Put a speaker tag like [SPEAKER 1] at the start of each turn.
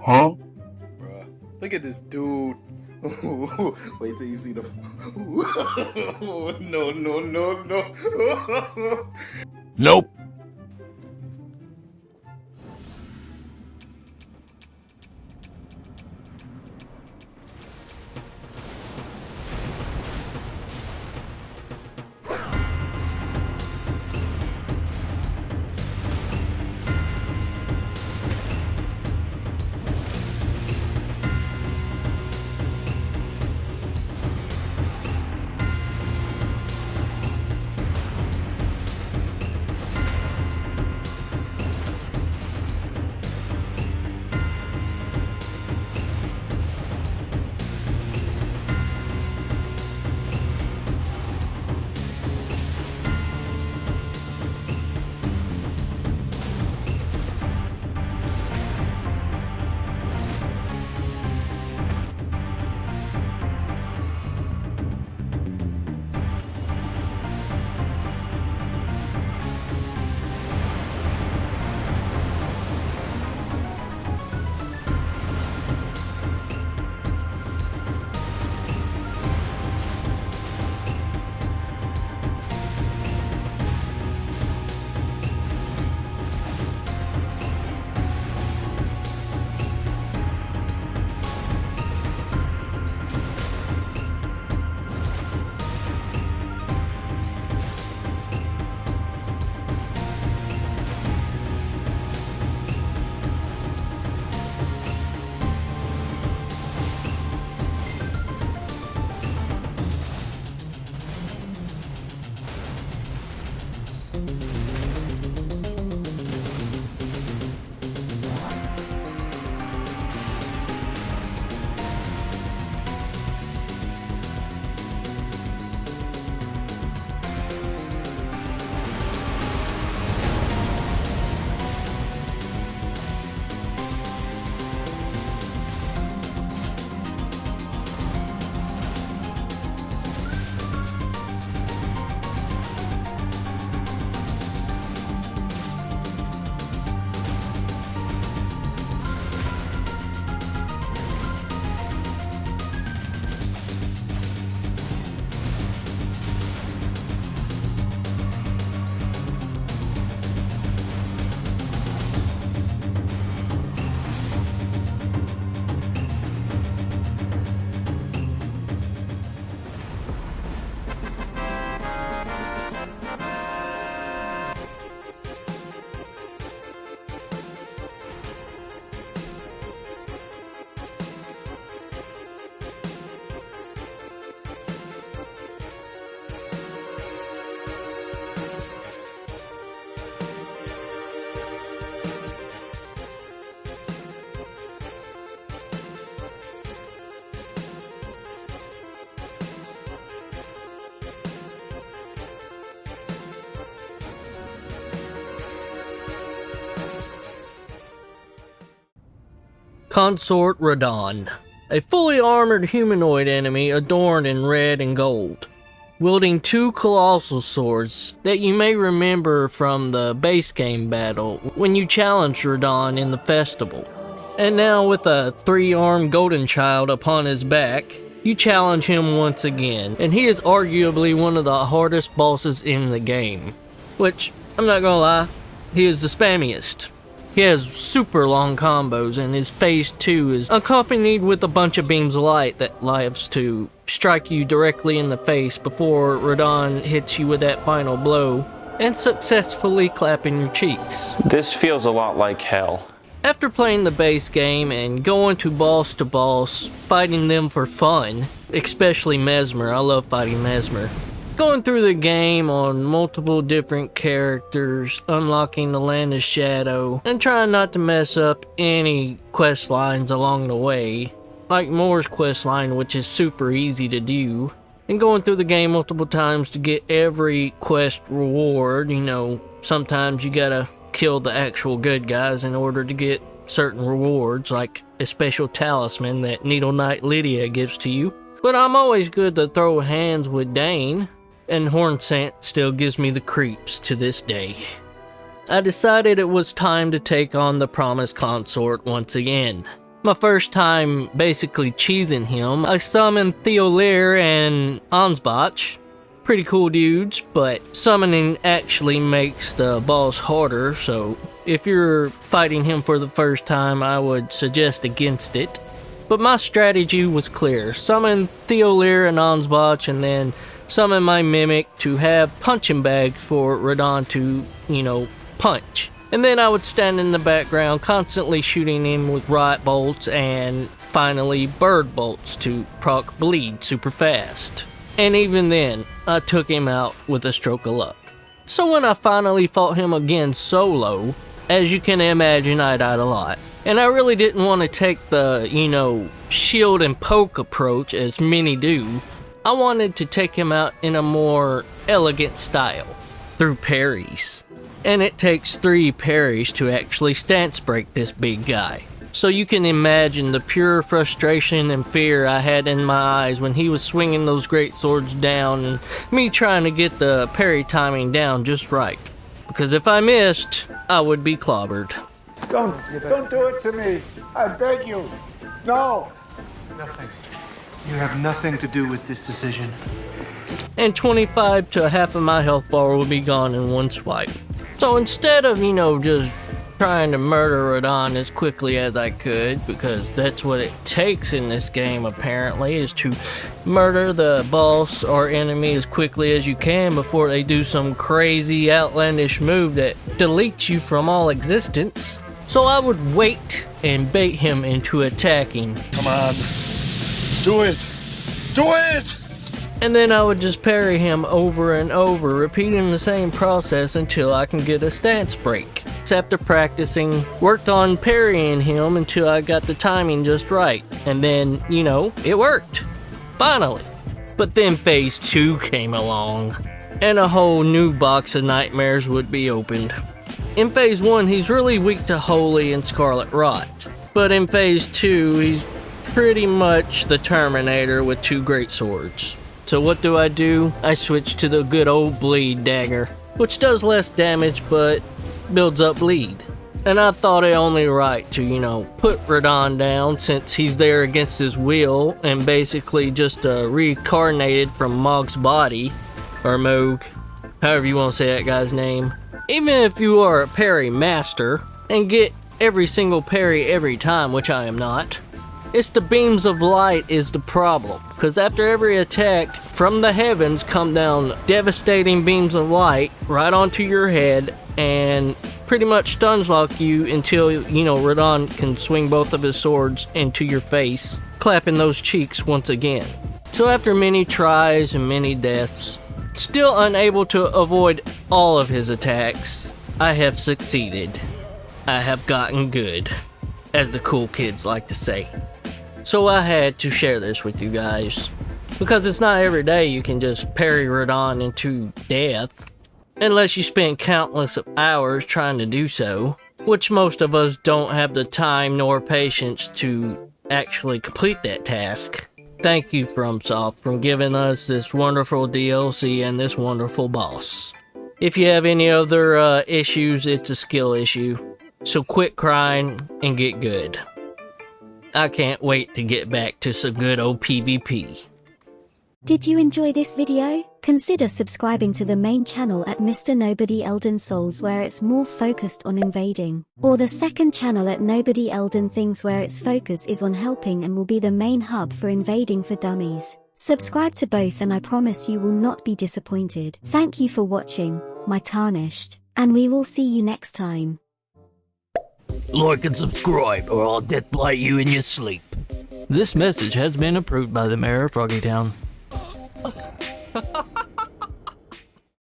[SPEAKER 1] Bruh, look at this dude. Wait till you see the. No, no, no, no.
[SPEAKER 2] Nope.
[SPEAKER 3] Consort Rahdan, a fully armored humanoid enemy adorned in red and gold, wielding two colossal swords that you may remember from the base game battle when you challenged Rahdan in the festival. And now with a three-armed golden child upon his back, you challenge him once again, and he is arguably one of the hardest bosses in the game. Which, I'm not gonna lie, he is the spammiest. He has super long combos, and his phase 2 is accompanied with a bunch of beams of light that lives to strike you directly in the face before Rahdan hits you with that final blow and successfully clapping your cheeks.
[SPEAKER 4] This feels a lot like hell.
[SPEAKER 3] After playing the base game and going to boss, fighting them for fun, especially Mesmer, I love fighting Mesmer, going through the game on multiple different characters, unlocking the Land of Shadow, and trying not to mess up any quest lines along the way, like Moore's quest line, which is super easy to do, and going through the game multiple times to get every quest reward. You know, sometimes you gotta kill the actual good guys in order to get certain rewards, like a special talisman that Needle Knight Lydia gives to you. But I'm always good to throw hands with Dane, and Horn Scent still gives me the creeps to this day. I decided it was time to take on the Promised Consort once again. My first time basically cheesing him, I summoned Theolir and Ansbach. Pretty cool dudes, but summoning actually makes the boss harder, so if you're fighting him for the first time, I would suggest against it. But my strategy was clear. Summon Theolir and Ansbach, and then summon my Mimic to have punching bags for Rahdan to, punch. And then I would stand in the background, constantly shooting him with riot bolts, and finally bird bolts to proc bleed super fast. And even then, I took him out with a stroke of luck. So when I finally fought him again solo, as you can imagine, I died a lot. And I really didn't want to take the, shield and poke approach as many do. I wanted to take him out in a more elegant style, through parries. And it takes 3 parries to actually stance break this big guy. So you can imagine the pure frustration and fear I had in my eyes when he was swinging those great swords down and me trying to get the parry timing down just right. Because if I missed, I would be clobbered.
[SPEAKER 2] Don't do it to me. I beg you. No.
[SPEAKER 5] Nothing. You have nothing to do with this decision.
[SPEAKER 3] And 25 to half of my health bar will be gone in one swipe. So instead of, just trying to murder Rahdan as quickly as I could, because that's what it takes in this game apparently, is to murder the boss or enemy as quickly as you can before they do some crazy outlandish move that deletes you from all existence. So I would wait and bait him into attacking.
[SPEAKER 2] Come on. Do it. Do it.
[SPEAKER 3] And then I would just parry him over and over, repeating the same process until I can get a stance break. After practicing, worked on parrying him until I got the timing just right. And then, it worked. Finally. But then phase 2 came along, and a whole new box of nightmares would be opened. In phase 1, he's really weak to Holy and Scarlet Rot. But in phase 2, he's pretty much the Terminator with 2 great swords. So what do? I switch to the good old bleed dagger, which does less damage but builds up bleed. And I thought it only right to, put Rahdan down since he's there against his will and basically just reincarnated from Mog's body, or Moog, however you want to say that guy's name. Even if you are a parry master and get every single parry every time, which I am not, it's the beams of light is the problem, because after every attack from the heavens come down devastating beams of light right onto your head and pretty much stuns lock you until, Rahdan can swing both of his swords into your face, clapping those cheeks once again. So after many tries and many deaths, still unable to avoid all of his attacks, I have succeeded. I have gotten good, as the cool kids like to say. So I had to share this with you guys, because it's not every day you can just parry Rahdan into death, unless you spend countless hours trying to do so, which most of us don't have the time nor patience to actually complete that task. Thank you, FromSoft, for giving us this wonderful DLC and this wonderful boss. If you have any other issues, it's a skill issue, so quit crying and get good. I can't wait to get back to some good old PvP.
[SPEAKER 6] Did you enjoy this video? Consider subscribing to the main channel at mr.nobody Elden Souls, where it's more focused on invading, or the second channel at Nobody Elden Things, where its focus is on helping and will be the main hub for invading for dummies. Subscribe to both and I promise you will not be disappointed. Thank you for watching, my tarnished, and we will see you next time.
[SPEAKER 3] Like and subscribe, or I'll death blight you in your sleep. This message has been approved by the mayor of Froggytown.